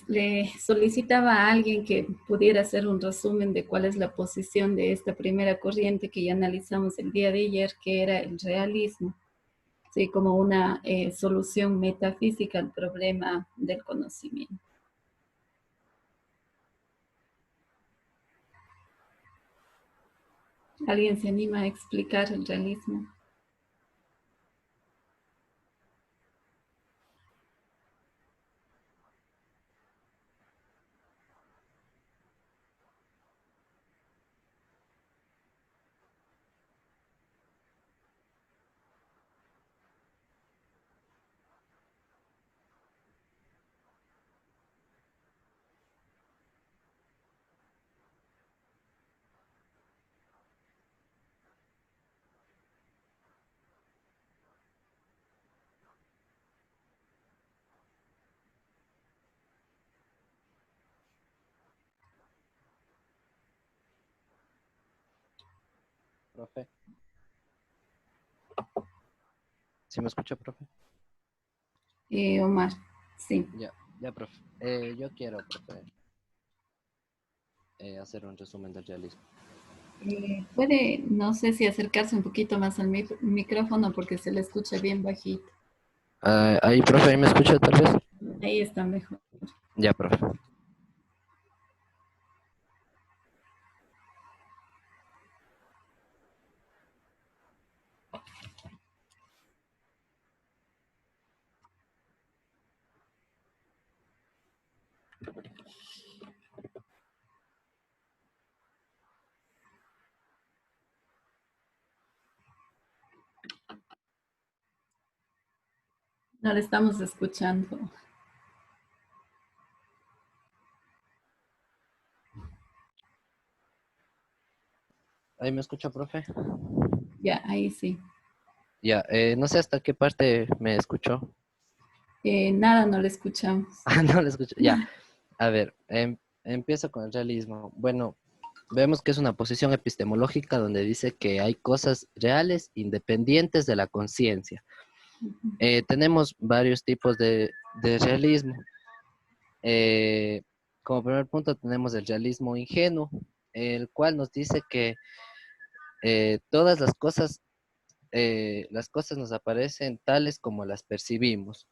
le solicitaba a alguien que pudiera hacer un resumen de cuál es la posición de esta primera corriente que ya analizamos el día de ayer, que era el realismo, ¿sí? Como una solución metafísica al problema del conocimiento. ¿Alguien se anima a explicar el realismo? Profe, ¿sí me escucha, profe? Omar, sí. Ya, ya, profe. Yo quiero, profe, hacer un resumen del realismo. Puede, no sé si acercarse un poquito más al micrófono porque se le escucha bien bajito. Ahí, profe, ¿ahí me escucha tal vez? Ahí está mejor. Ya, profe. No le estamos escuchando. ¿Ahí me escucha, profe? Ya, ahí sí. Ya, no sé hasta qué parte me escuchó. Nada, no le escuchamos. Ah, no le escucho. Ya, a ver, empiezo con el realismo. Bueno, vemos que es una posición epistemológica donde dice que hay cosas reales independientes de la conciencia. Tenemos varios tipos de realismo. Eh, Como primer punto tenemos el realismo ingenuo, el cual nos dice que todas las cosas nos aparecen tales como las percibimos.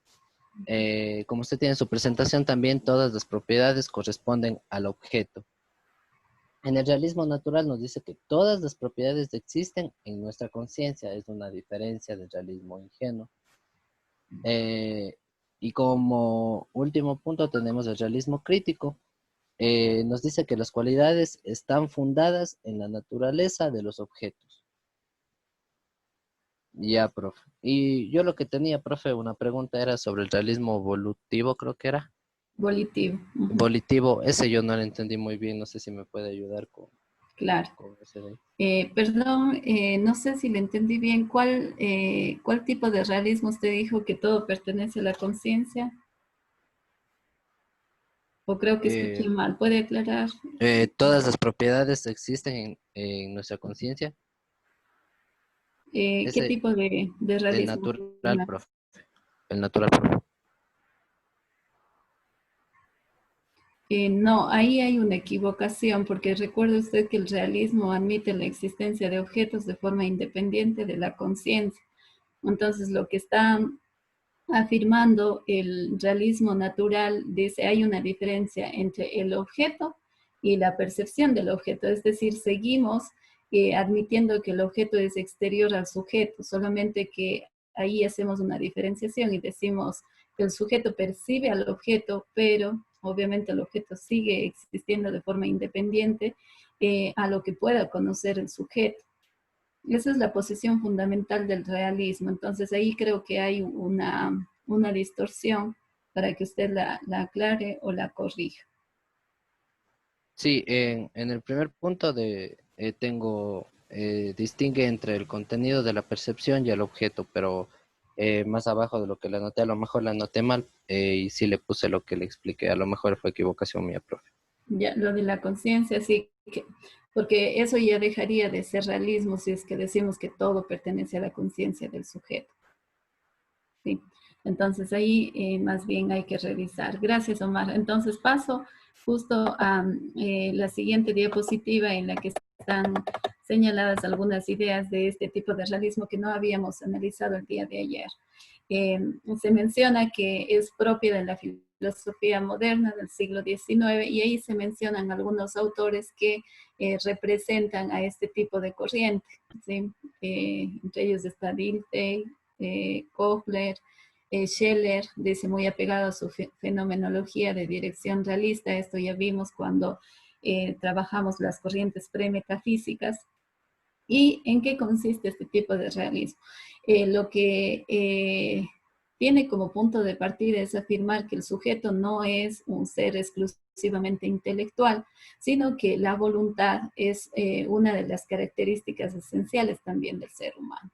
Como usted tiene en su presentación, también todas las propiedades corresponden al objeto. En el realismo natural nos dice que todas las propiedades existen en nuestra conciencia, es una diferencia del realismo ingenuo. Eh, y como último punto tenemos el realismo crítico. Nos dice que las cualidades están fundadas en la naturaleza de los objetos. Ya, profe. Y yo lo que tenía, profe, una pregunta era sobre el realismo volutivo, creo que era. Volitivo. Volitivo, ese yo no lo entendí muy bien, no sé si me puede ayudar Claro. con ese de ahí. Perdón, no sé si le entendí bien. ¿Cuál tipo de realismo usted dijo que todo pertenece a la conciencia? O creo que escuché Eh, mal. ¿Puede aclarar? Todas las propiedades existen en nuestra conciencia. ¿Qué Ese, tipo de el realismo? natural, profe. El natural, profe. No, ahí hay una equivocación, porque recuerde usted que el realismo admite la existencia de objetos de forma independiente de la conciencia. Entonces, lo que está afirmando el realismo natural dice hay una diferencia entre el objeto y la percepción del objeto, es decir, seguimos admitiendo que el objeto es exterior al sujeto, solamente que ahí hacemos una diferenciación y decimos que el sujeto percibe al objeto, pero obviamente el objeto sigue existiendo de forma independiente a lo que pueda conocer el sujeto. Esa es la posición fundamental del realismo. Entonces ahí creo que hay una distorsión para que usted la aclare o la corrija. Sí, en el primer punto distingue entre el contenido de la percepción y el objeto, pero más abajo de lo que le anoté, a lo mejor le anoté mal y sí le puse lo que le expliqué, a lo mejor fue equivocación mía, profe. Ya, lo de la conciencia, sí, porque eso ya dejaría de ser realismo si es que decimos que todo pertenece a la conciencia del sujeto. ¿Sí? Entonces ahí más bien hay que revisar. Gracias, Omar. Entonces paso justo a la siguiente diapositiva en la que están señaladas algunas ideas de este tipo de realismo que no habíamos analizado el día de ayer. Se menciona que es propia de la filosofía moderna del siglo XIX y ahí se mencionan algunos autores que representan a este tipo de corriente, ¿sí? Entre ellos está Dilthey, Kohler, Scheller, dice muy apegado a su fenomenología de dirección realista. Esto ya vimos cuando trabajamos las corrientes premetafísicas. ¿Y en qué consiste este tipo de realismo? Lo que tiene como punto de partida es afirmar que el sujeto no es un ser exclusivamente intelectual, sino que la voluntad es una de las características esenciales también del ser humano.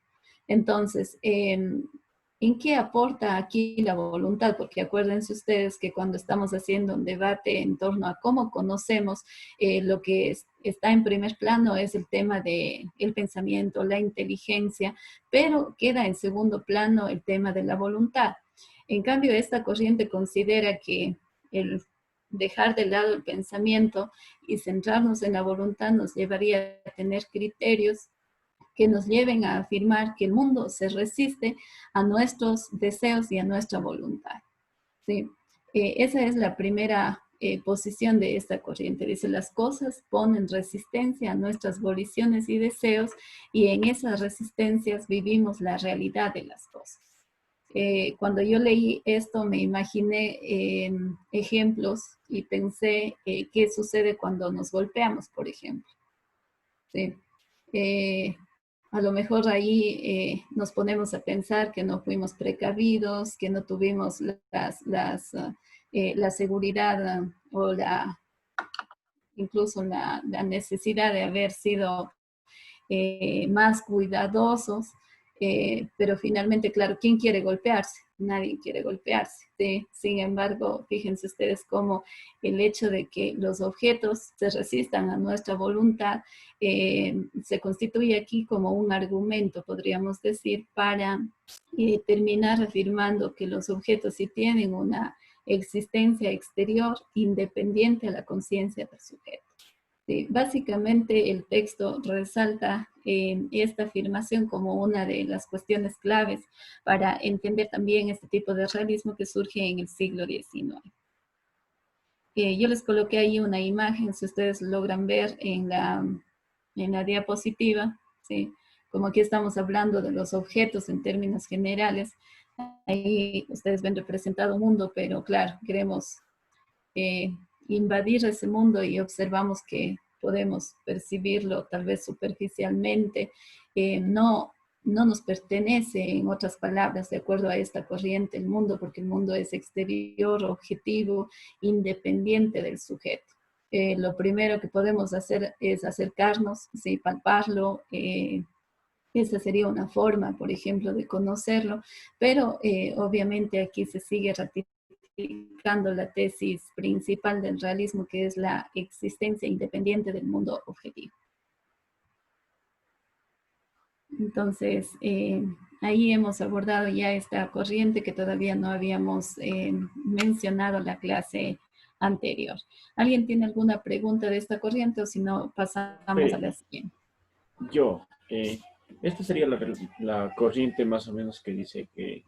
Entonces, ¿en qué aporta aquí la voluntad? Porque acuérdense ustedes que cuando estamos haciendo un debate en torno a cómo conocemos, lo que está en primer plano es el tema del pensamiento, la inteligencia, pero queda en segundo plano el tema de la voluntad. En cambio, esta corriente considera que el dejar de lado el pensamiento y centrarnos en la voluntad nos llevaría a tener criterios que nos lleven a afirmar que el mundo se resiste a nuestros deseos y a nuestra voluntad. ¿Sí? Esa es la primera posición de esta corriente. Dice, las cosas ponen resistencia a nuestras voliciones y deseos y en esas resistencias vivimos la realidad de las cosas. Cuando yo leí esto me imaginé ejemplos y pensé qué sucede cuando nos golpeamos, por ejemplo. ¿Sí? A lo mejor ahí nos ponemos a pensar que no fuimos precavidos, que no tuvimos la seguridad o incluso la necesidad de haber sido más cuidadosos, pero finalmente, claro, ¿quién quiere golpearse? Nadie quiere golpearse. ¿Sí? Sin embargo, fíjense ustedes cómo el hecho de que los objetos se resistan a nuestra voluntad se constituye aquí como un argumento, podríamos decir, para terminar afirmando que los objetos sí tienen una existencia exterior independiente a la conciencia del sujeto. Sí, básicamente el texto resalta esta afirmación como una de las cuestiones claves para entender también este tipo de realismo que surge en el siglo XIX. Yo les coloqué ahí una imagen, si ustedes logran ver en la diapositiva, ¿sí? Como aquí estamos hablando de los objetos en términos generales, ahí ustedes ven representado un mundo, pero claro, queremos invadir ese mundo y observamos que podemos percibirlo tal vez superficialmente, no nos pertenece, en otras palabras, de acuerdo a esta corriente, el mundo, porque el mundo es exterior, objetivo, independiente del sujeto. Lo primero que podemos hacer es acercarnos, ¿sí? Palparlo, esa sería una forma, por ejemplo, de conocerlo, pero obviamente aquí se sigue ratificando la tesis principal del realismo, que es la existencia independiente del mundo objetivo. Entonces, ahí hemos abordado ya esta corriente que todavía no habíamos mencionado en la clase anterior. ¿Alguien tiene alguna pregunta de esta corriente o si no, pasamos a la siguiente? Yo, esta sería la corriente más o menos que dice que,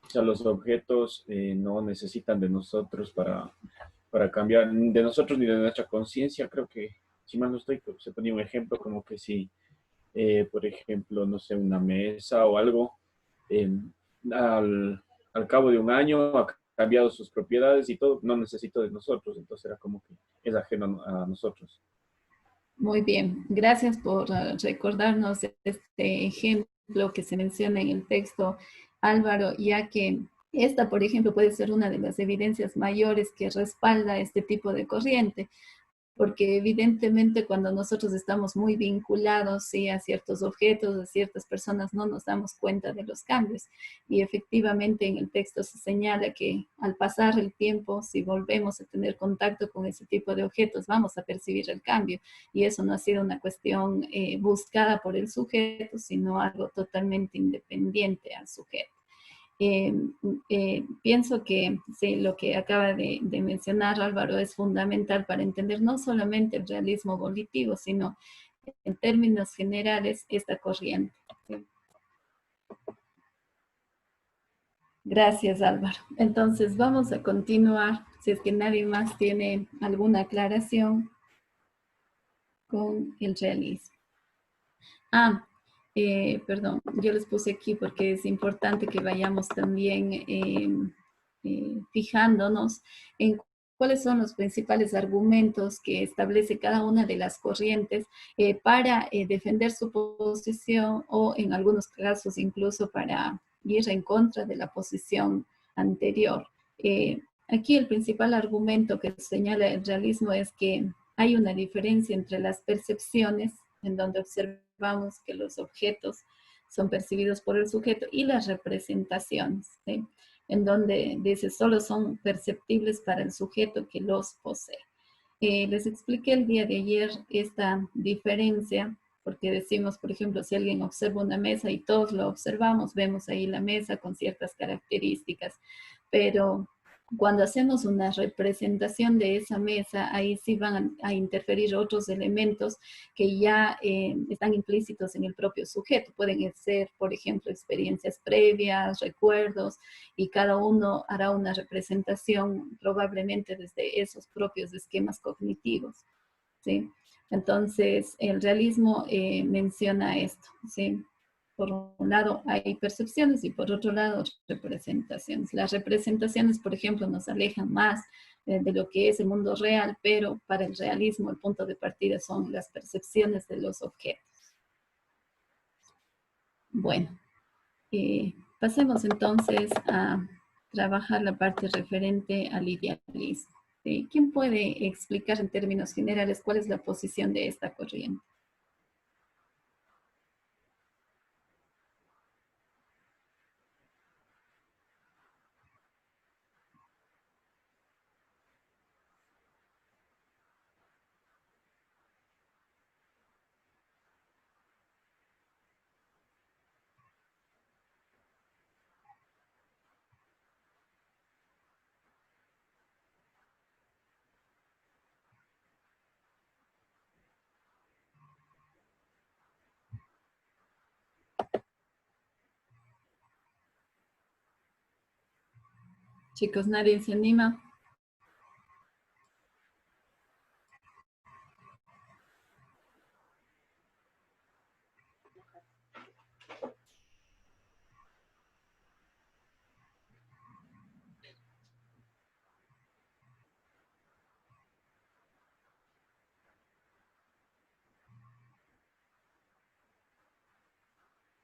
o sea, los objetos no necesitan de nosotros para cambiar, ni de nosotros ni de nuestra conciencia. Creo que, si mal no estoy, se ponía un ejemplo como que si, por ejemplo, no sé, una mesa o algo, eh, al cabo de un año ha cambiado sus propiedades y todo, no necesito de nosotros, entonces era como que es ajeno a nosotros. Muy bien, gracias por recordarnos este ejemplo que se menciona en el texto, Álvaro, ya que esta, por ejemplo, puede ser una de las evidencias mayores que respalda este tipo de corriente, porque evidentemente cuando nosotros estamos muy vinculados, ¿sí?, a ciertos objetos, a ciertas personas, no nos damos cuenta de los cambios. Y efectivamente en el texto se señala que al pasar el tiempo, si volvemos a tener contacto con ese tipo de objetos, vamos a percibir el cambio. Y eso no ha sido una cuestión buscada por el sujeto, sino algo totalmente independiente al sujeto. Eh, Pienso que sí, lo que acaba de mencionar Álvaro es fundamental para entender no solamente el realismo volitivo, sino en términos generales esta corriente. ¿Sí? Gracias, Álvaro. Entonces vamos a continuar, si es que nadie más tiene alguna aclaración con el realismo. Perdón, yo les puse aquí porque es importante que vayamos también fijándonos en cuáles son los principales argumentos que establece cada una de las corrientes para defender su posición o en algunos casos incluso para ir en contra de la posición anterior. Aquí el principal argumento que señala el realismo es que hay una diferencia entre las percepciones, en donde observamos que los objetos son percibidos por el sujeto, y las representaciones, ¿sí? En donde dice solo son perceptibles para el sujeto que los posee. Les expliqué el día de ayer esta diferencia, porque decimos, por ejemplo, si alguien observa una mesa y todos lo observamos, vemos ahí la mesa con ciertas características, pero cuando hacemos una representación de esa mesa, ahí sí van a interferir otros elementos que ya están implícitos en el propio sujeto. Pueden ser, por ejemplo, experiencias previas, recuerdos, y cada uno hará una representación probablemente desde esos propios esquemas cognitivos, ¿sí? Entonces, el realismo menciona esto, ¿sí? Por un lado hay percepciones y por otro lado representaciones. Las representaciones, por ejemplo, nos alejan más de lo que es el mundo real, pero para el realismo el punto de partida son las percepciones de los objetos. Bueno, pasemos entonces a trabajar la parte referente al idealismo. ¿Sí? ¿Quién puede explicar en términos generales cuál es la posición de esta corriente? Chicos, ¿nadie se anima?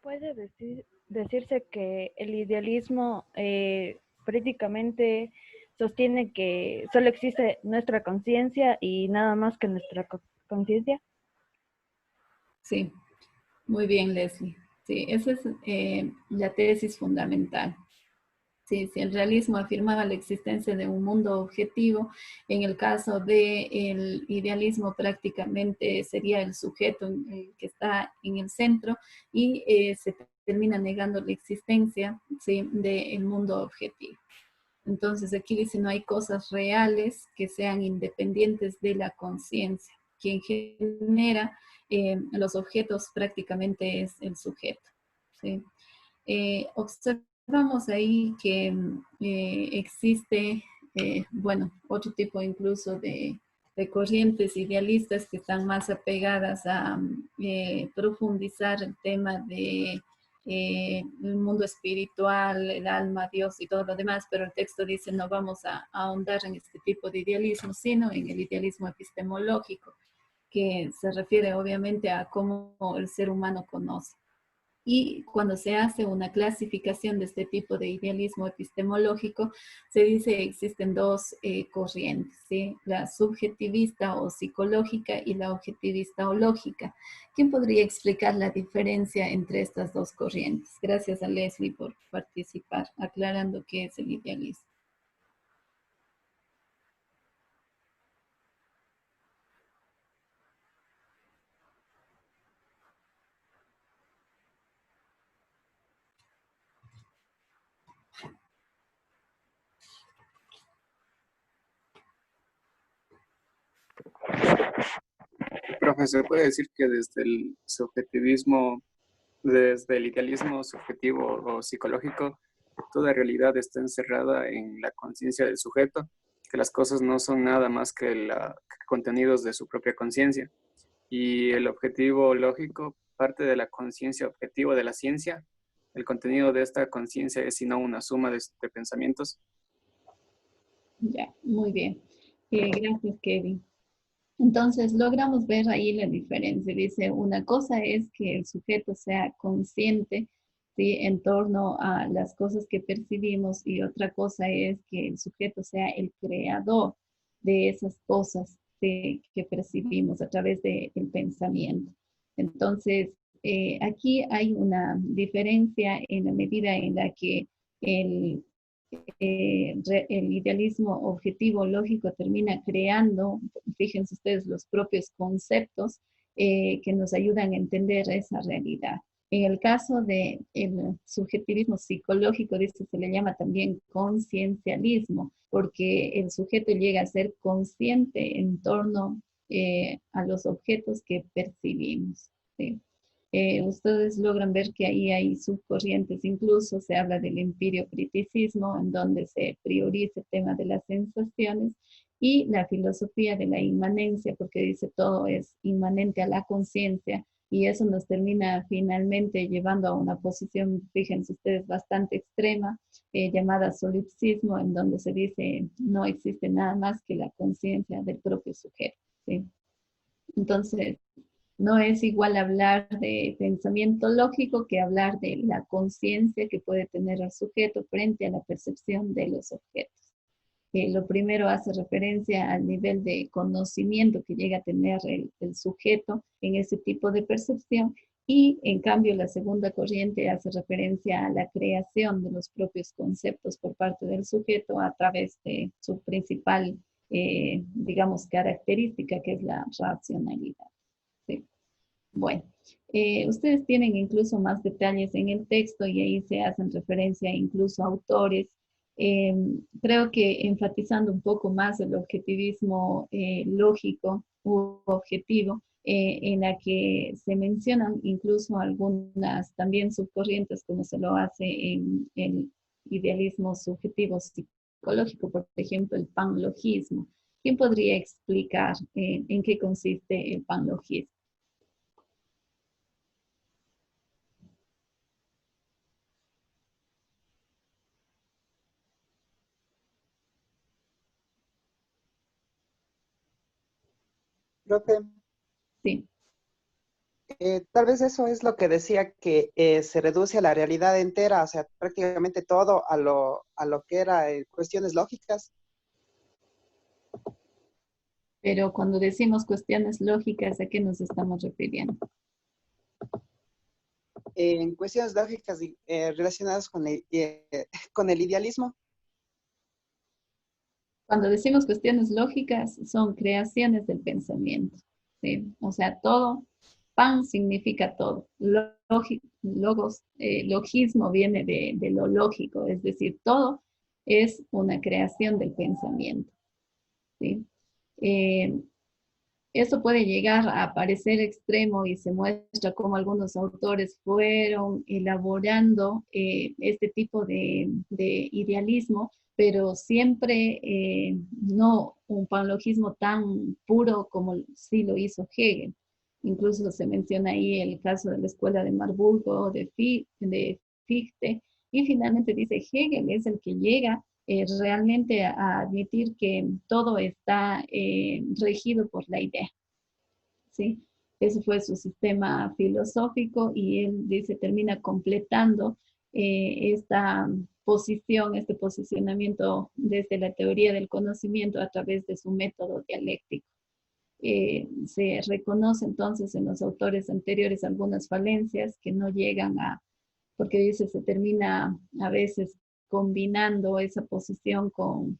Puede decirse que el idealismo prácticamente sostiene que solo existe nuestra conciencia y nada más que nuestra conciencia. Sí, muy bien, Leslie. Sí, esa es la tesis fundamental. Sí, si el realismo afirmaba la existencia de un mundo objetivo, en el caso del idealismo prácticamente sería el sujeto que está en el centro y se termina negando la existencia, ¿sí?, del mundo objetivo. Entonces aquí dice no hay cosas reales que sean independientes de la conciencia. Quien genera los objetos prácticamente es el sujeto, ¿sí? Observamos ahí que existe, bueno, otro tipo incluso de corrientes idealistas que están más apegadas a profundizar el tema de el mundo espiritual, el alma, Dios y todo lo demás, pero el texto dice no vamos a ahondar en este tipo de idealismo, sino en el idealismo epistemológico, que se refiere obviamente a cómo el ser humano conoce. Y cuando se hace una clasificación de este tipo de idealismo epistemológico, se dice que existen dos corrientes, ¿sí? La subjetivista o psicológica y la objetivista o lógica. ¿Quién podría explicar la diferencia entre estas dos corrientes? Gracias a Leslie por participar, aclarando qué es el idealismo. profe, se puede decir que desde el subjetivismo, desde el idealismo subjetivo o psicológico, toda realidad está encerrada en la conciencia del sujeto, que las cosas no son nada más que contenidos de su propia conciencia. Y el objetivo lógico parte de la conciencia objetiva de la ciencia. El contenido de esta conciencia es sino una suma de pensamientos. Ya, muy bien. Gracias, Kevin. Entonces, logramos ver ahí la diferencia. Dice, una cosa es que el sujeto sea consciente, ¿sí?, en torno a las cosas que percibimos, y otra cosa es que el sujeto sea el creador de esas cosas, ¿sí?, que percibimos a través del pensamiento. Entonces, aquí hay una diferencia en la medida en la que el el idealismo objetivo lógico termina creando, fíjense ustedes, los propios conceptos que nos ayudan a entender esa realidad. En el caso del subjetivismo psicológico, dice, se le llama también conciencialismo, porque el sujeto llega a ser consciente en torno a los objetos que percibimos, ¿sí? Ustedes logran ver que ahí hay subcorrientes, incluso se habla del empirio-criticismo, en donde se prioriza el tema de las sensaciones, y la filosofía de la inmanencia, porque dice todo es inmanente a la conciencia, y eso nos termina finalmente llevando a una posición, fíjense ustedes, bastante extrema, llamada solipsismo, en donde se dice no existe nada más que la conciencia del propio sujeto, ¿sí? Entonces, no es igual hablar de pensamiento lógico que hablar de la conciencia que puede tener el sujeto frente a la percepción de los objetos. Lo primero hace referencia al nivel de conocimiento que llega a tener el sujeto en ese tipo de percepción, y en cambio la segunda corriente hace referencia a la creación de los propios conceptos por parte del sujeto a través de su principal, digamos, característica, que es la racionalidad. ¿Sí? Bueno, ustedes tienen incluso más detalles en el texto, y ahí se hacen referencia incluso a autores. Creo que enfatizando un poco más el objetivismo lógico u objetivo, en la que se mencionan incluso algunas también subcorrientes, como se lo hace en el idealismo subjetivo psicológico, por ejemplo, el panlogismo. ¿Quién podría explicar en qué consiste el panlogismo? Profe, Sí. tal vez eso es lo que decía que se reduce a la realidad entera, o sea, prácticamente todo a lo que era cuestiones lógicas. Pero cuando decimos cuestiones lógicas, ¿a qué nos estamos refiriendo? En cuestiones lógicas relacionadas con el idealismo. Cuando decimos cuestiones lógicas, son creaciones del pensamiento, ¿sí? O sea, todo, pan significa todo. Logismo viene de lo lógico, es decir, todo es una creación del pensamiento, ¿sí? Eh, Eso puede llegar a parecer extremo, y se muestra cómo algunos autores fueron elaborando este tipo de idealismo, pero siempre no un panlogismo tan puro como sí lo hizo Hegel. Incluso se menciona ahí el caso de la escuela de Marburgo, de Fichte, y finalmente dice Hegel es el que llega realmente a admitir que todo está regido por la idea, ¿sí? Ese fue su sistema filosófico, y él dice, termina completando esta posición, este posicionamiento desde la teoría del conocimiento a través de su método dialéctico. Se reconoce entonces en los autores anteriores algunas falencias que no llegan a, porque dice, se termina a veces combinando esa posición con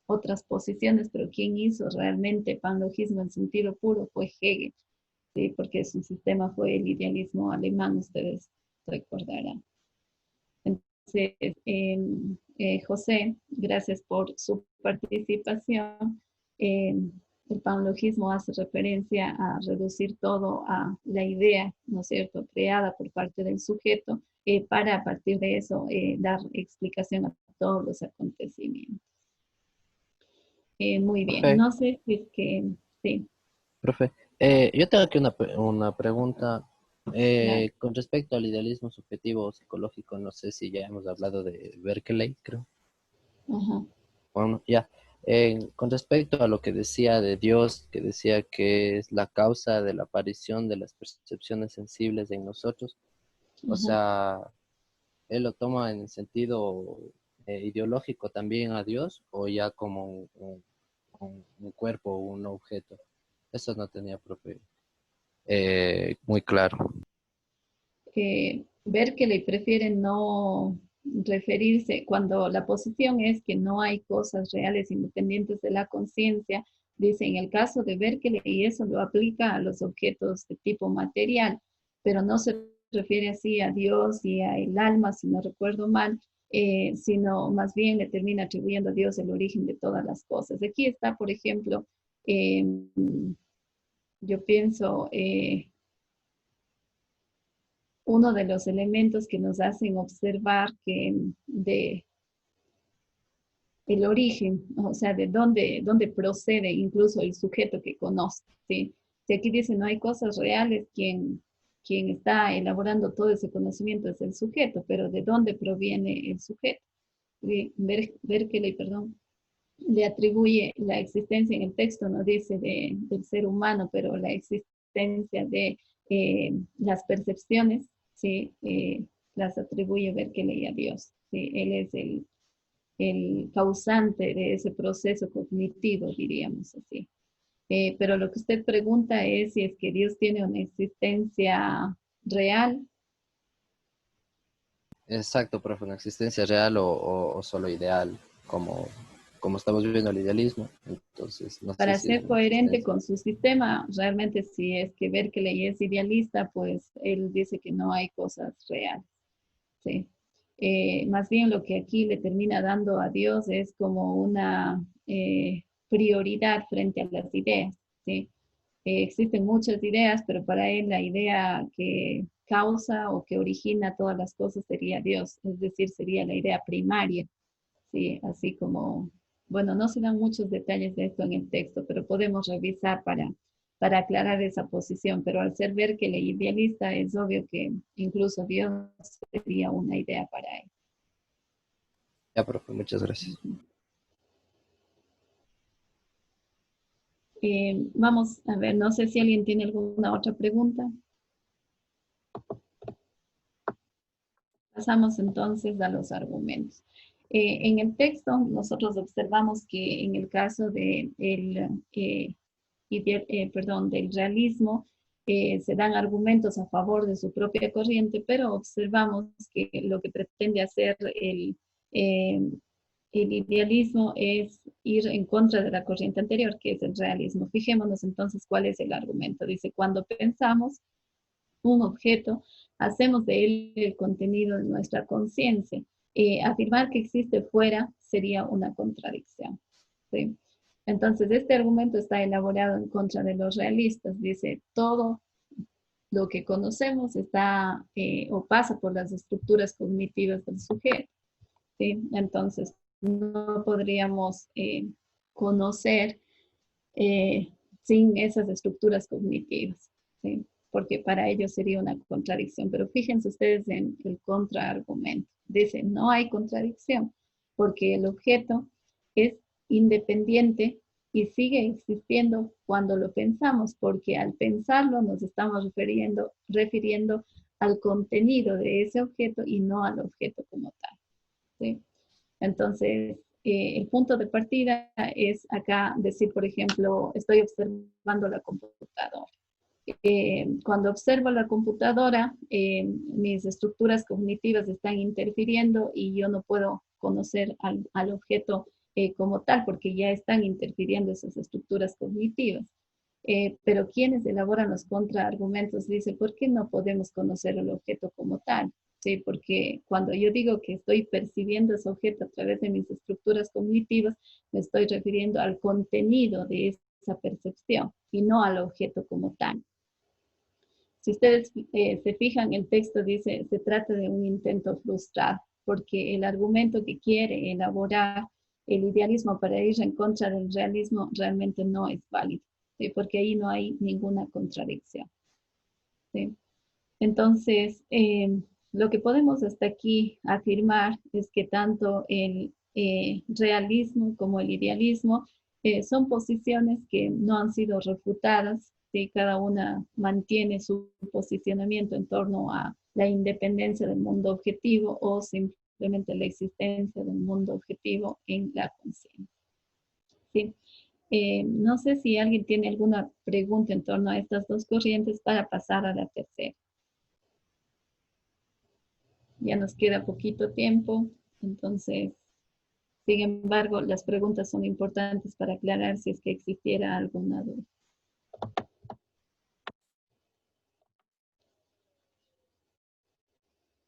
otras posiciones, pero quien hizo realmente panlogismo en sentido puro fue Hegel, ¿sí? Porque su sistema fue el idealismo alemán, ustedes recordarán. Entonces, José, gracias por su participación. el panlogismo hace referencia a reducir todo a la idea, ¿no es cierto?, creada por parte del sujeto, para a partir de eso dar explicación a todos los acontecimientos. Muy bien, Profe, no sé si es que, sí, profe, yo tengo aquí una pregunta claro. con respecto al idealismo subjetivo o psicológico. No sé si ya hemos hablado de Berkeley, creo. Ajá, Bueno, ya. Con respecto a lo que decía de Dios, que decía que es la causa de la aparición de las percepciones sensibles en nosotros, o ajá. sea, él lo toma en el sentido ideológico también a Dios o ya como un cuerpo o un objeto. Eso no tenía profe, muy claro. Berkeley prefiere no referirse, cuando la posición es que no hay cosas reales independientes de la conciencia, dice en el caso de Berkeley, y eso lo aplica a los objetos de tipo material, pero no se refiere así a Dios y al alma, si no recuerdo mal, sino más bien le termina atribuyendo a Dios el origen de todas las cosas. Aquí está, por ejemplo, eh, yo pienso, uno de los elementos que nos hacen observar que de el origen, o sea, de dónde procede incluso el sujeto que conoce, ¿sí? Si aquí dice no hay cosas reales, quien está elaborando todo ese conocimiento es el sujeto, pero ¿de dónde proviene el sujeto? Berkeley, perdón, le atribuye la existencia en el texto, no dice del ser humano, pero la existencia de las percepciones, ¿sí? Las atribuye Berkeley a Dios. ¿Sí? Él es el causante de ese proceso cognitivo, diríamos así. Pero lo que usted pregunta es si es que Dios tiene una existencia real. Exacto, profe, una existencia real o solo ideal, como estamos viviendo el idealismo. Entonces, no sé Para si es ser una coherente existencia. con su sistema, realmente si es que Berkeley es idealista, pues él dice que no hay cosas reales. ¿Sí? Más bien lo que aquí le termina dando a Dios es como una prioridad frente a las ideas. ¿Sí? Existen muchas ideas, pero para él la idea que causa o que origina todas las cosas sería Dios, es decir, sería la idea primaria. ¿Sí? Así como, bueno, no se dan muchos detalles de esto en el texto, pero podemos revisar para aclarar esa posición. Pero al ser ver que el idealista es obvio que incluso Dios sería una idea para él. Ya, profe, muchas gracias. Ujú. Vamos a ver, no sé si alguien tiene alguna otra pregunta. Pasamos entonces a los argumentos. En el texto nosotros observamos que en el caso del realismo, se dan argumentos a favor de su propia corriente, pero observamos que lo que pretende hacer eh, el idealismo es ir en contra de la corriente anterior, que es el realismo. Fijémonos entonces cuál es el argumento. Dice, cuando pensamos un objeto, hacemos de él el contenido de nuestra conciencia. Afirmar que existe fuera sería una contradicción. ¿Sí? Entonces, este argumento está elaborado en contra de los realistas. Dice, todo lo que conocemos está o pasa por las estructuras cognitivas del sujeto. ¿Sí? Entonces, no podríamos conocer sin esas estructuras cognitivas, ¿sí? Porque para ellos sería una contradicción. Pero fíjense ustedes en el contraargumento. Dice, no hay contradicción, porque el objeto es independiente y sigue existiendo cuando lo pensamos, porque al pensarlo nos estamos refiriendo al contenido de ese objeto y no al objeto como tal. ¿Sí? Entonces, el punto de partida es acá decir, por ejemplo, estoy observando la computadora. Cuando observo la computadora, mis estructuras cognitivas están interfiriendo y yo no puedo conocer al objeto como tal, porque ya están interfiriendo esas estructuras cognitivas. Pero quienes elaboran los contraargumentos dicen, ¿por qué no podemos conocer el objeto como tal? Sí, porque cuando yo digo que estoy percibiendo ese objeto a través de mis estructuras cognitivas, me estoy refiriendo al contenido de esa percepción y no al objeto como tal. Si ustedes se fijan, el texto dice, se trata de un intento frustrado, porque el argumento que quiere elaborar el idealismo para ir en contra del realismo realmente no es válido, ¿sí? Porque ahí no hay ninguna contradicción, ¿sí? Entonces, lo que podemos hasta aquí afirmar es que tanto el realismo como el idealismo son posiciones que no han sido refutadas, ¿sí? Cada una mantiene su posicionamiento en torno a la independencia del mundo objetivo o simplemente la existencia del mundo objetivo en la conciencia, ¿sí? No sé si alguien tiene alguna pregunta en torno a estas dos corrientes para pasar a la tercera. Ya nos queda poquito tiempo, entonces, sin embargo, las preguntas son importantes para aclarar si es que existiera alguna duda.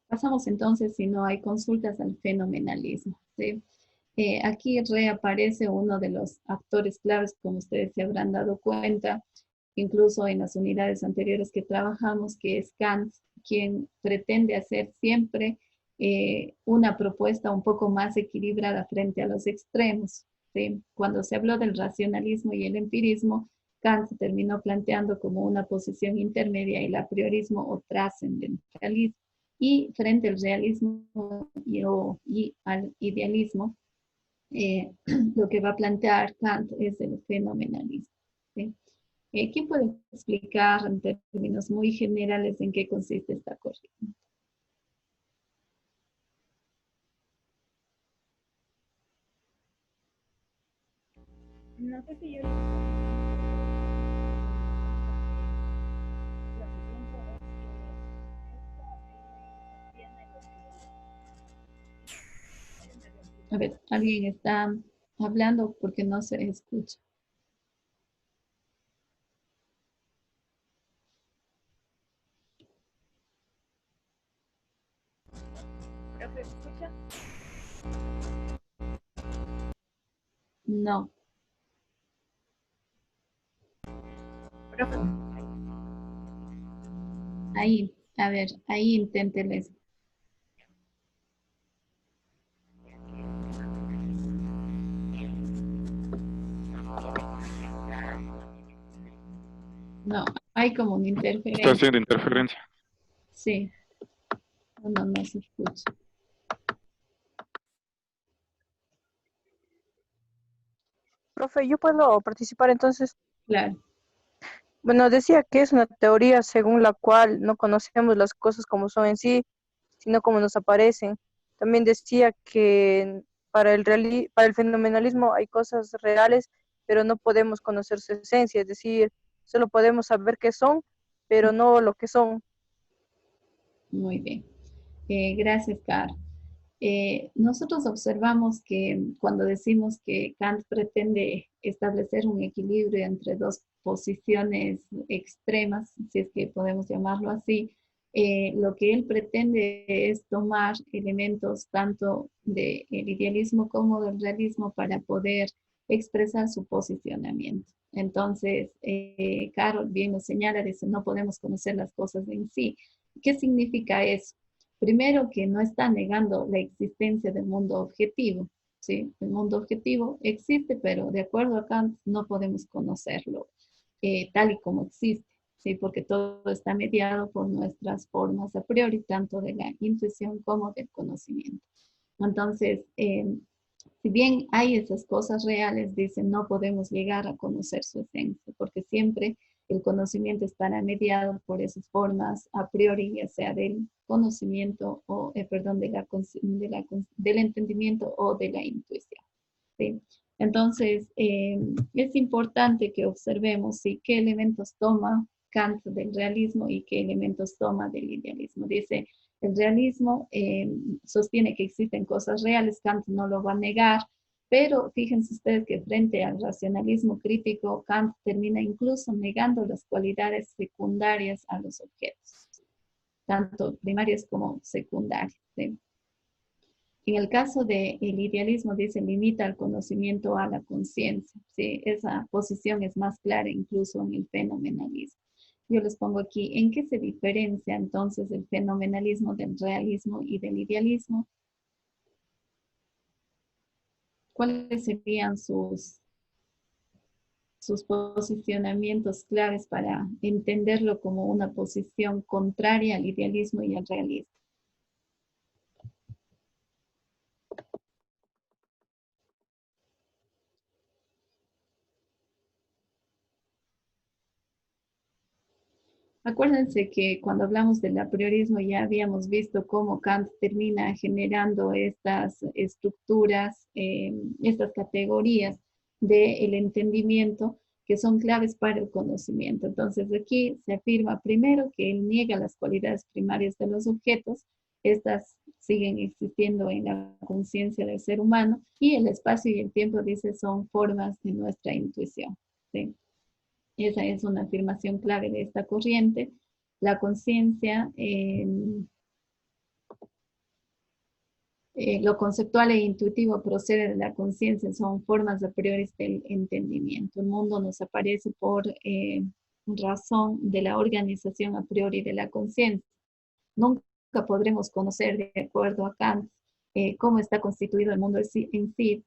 Pasamos entonces, si no hay consultas, al fenomenalismo, ¿sí? Aquí reaparece uno de los actores claves, como ustedes se habrán dado cuenta, incluso en las unidades anteriores que trabajamos, que es Kant, quien pretende hacer siempre una propuesta un poco más equilibrada frente a los extremos, ¿sí? Cuando se habló del racionalismo y el empirismo, Kant se terminó planteando como una posición intermedia el a priorismo o trascendentalismo. Y frente al realismo y al idealismo, lo que va a plantear Kant es el fenomenalismo, ¿sí? ¿Quién puede explicar en términos muy generales en qué consiste esta corriente? No sé si yo A ver, ¿alguien está hablando porque no se escucha? ¿Profe, ¿me escucha? No. Profe, Ahí, a ver, ahí inténteles. No, hay como una Está interferencia. haciendo interferencia. Sí, no se escucha. Profe, ¿yo puedo participar entonces? Claro. Bueno, decía que es una teoría según la cual no conocemos las cosas como son en sí, sino como nos aparecen. También decía que para el fenomenalismo hay cosas reales, pero no podemos conocer su esencia, es decir, solo podemos saber qué son, pero no lo que son. Muy bien. Gracias, Carl. Nosotros observamos que cuando decimos que Kant pretende establecer un equilibrio entre dos posiciones extremas, si es que podemos llamarlo así, lo que él pretende es tomar elementos tanto del idealismo como del realismo para poder expresar su posicionamiento. Entonces, Carol bien nos señala, dice, no podemos conocer las cosas en sí. ¿Qué significa eso? Primero, que no está negando la existencia del mundo objetivo, ¿sí? El mundo objetivo existe, pero de acuerdo a Kant no podemos conocerlo tal y como existe, ¿sí? Porque todo está mediado por nuestras formas a priori, tanto de la intuición como del conocimiento. Entonces, si bien hay esas cosas reales, dicen, no podemos llegar a conocer su esencia, porque siempre el conocimiento estará mediado por esas formas a priori, ya sea del conocimiento o, perdón, del entendimiento o de la intuición, ¿sí? Entonces, es importante que observemos, ¿sí?, qué elementos toma Kant del realismo y qué elementos toma del idealismo. Dice, el realismo sostiene que existen cosas reales, Kant no lo va a negar, pero fíjense ustedes que frente al racionalismo crítico, Kant termina incluso negando las cualidades secundarias a los objetos, tanto primarias como secundarias, ¿sí? En el caso del idealismo, dice, limita el conocimiento a la conciencia. ¿Sí? Esa posición es más clara incluso en el fenomenalismo. Yo les pongo aquí, ¿en qué se diferencia entonces el fenomenalismo del realismo y del idealismo? ¿Cuáles serían sus posicionamientos claves para entenderlo como una posición contraria al idealismo y al realismo? Acuérdense que cuando hablamos del apriorismo ya habíamos visto cómo Kant termina generando estas estructuras, estas categorías del entendimiento que son claves para el conocimiento. Entonces aquí se afirma primero que él niega las cualidades primarias de los objetos, estas siguen existiendo en la conciencia del ser humano, y el espacio y el tiempo, dice, son formas de nuestra intuición. ¿Sí? Esa es una afirmación clave de esta corriente. La conciencia, lo conceptual e intuitivo procede de la conciencia, son formas a priori del entendimiento. El mundo nos aparece por razón de la organización a priori de la conciencia. Nunca podremos conocer, de acuerdo a Kant, cómo está constituido el mundo en sí,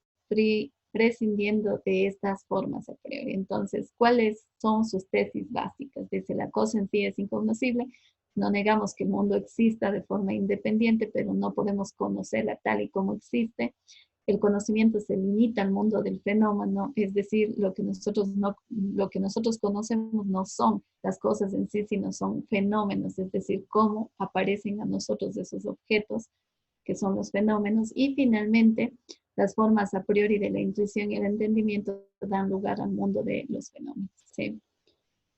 prescindiendo de estas formas a priori. Entonces, ¿cuáles son sus tesis básicas? Dice, la cosa en sí es incognoscible. No negamos que el mundo exista de forma independiente, pero no podemos conocerla tal y como existe. El conocimiento se limita al mundo del fenómeno, es decir, lo que nosotros conocemos no son las cosas en sí, sino son fenómenos, es decir, cómo aparecen a nosotros esos objetos que son los fenómenos. Y finalmente, las formas a priori de la intuición y el entendimiento dan lugar al mundo de los fenómenos. ¿Sí?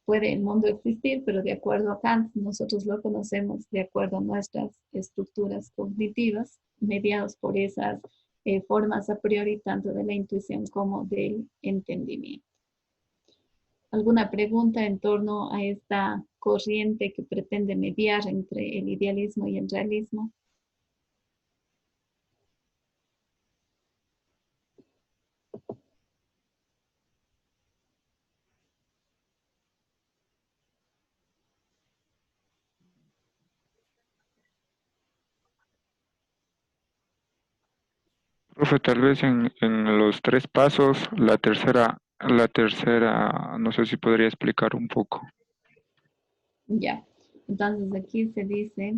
Puede el mundo existir, pero de acuerdo a Kant, nosotros lo conocemos de acuerdo a nuestras estructuras cognitivas, mediados por esas formas a priori, tanto de la intuición como del entendimiento. ¿Alguna pregunta en torno a esta corriente que pretende mediar entre el idealismo y el realismo? Profe, tal vez en los tres pasos, la tercera, no sé si podría explicar un poco. Ya, entonces aquí se dice,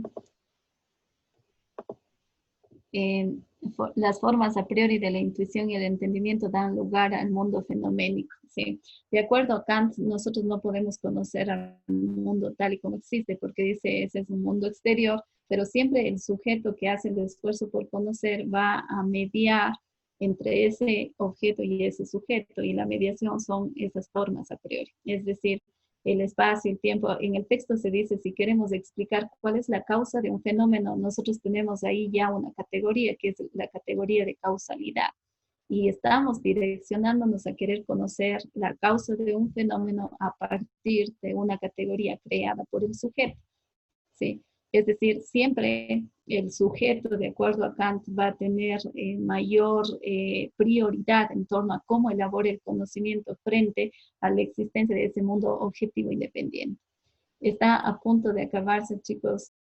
las formas a priori de la intuición y el entendimiento dan lugar al mundo fenoménico. ¿Sí? De acuerdo a Kant, nosotros no podemos conocer al mundo tal y como existe, porque dice, ese es un mundo exterior, pero siempre el sujeto que hace el esfuerzo por conocer va a mediar entre ese objeto y ese sujeto, y la mediación son esas formas a priori. Es decir, el espacio, el tiempo. En el texto se dice, si queremos explicar cuál es la causa de un fenómeno, nosotros tenemos ahí ya una categoría, que es la categoría de causalidad. Y estamos direccionándonos a querer conocer la causa de un fenómeno a partir de una categoría creada por el sujeto. ¿Sí? Es decir, siempre el sujeto, de acuerdo a Kant, va a tener mayor prioridad en torno a cómo elabora el conocimiento frente a la existencia de ese mundo objetivo independiente. Está a punto de acabarse, chicos,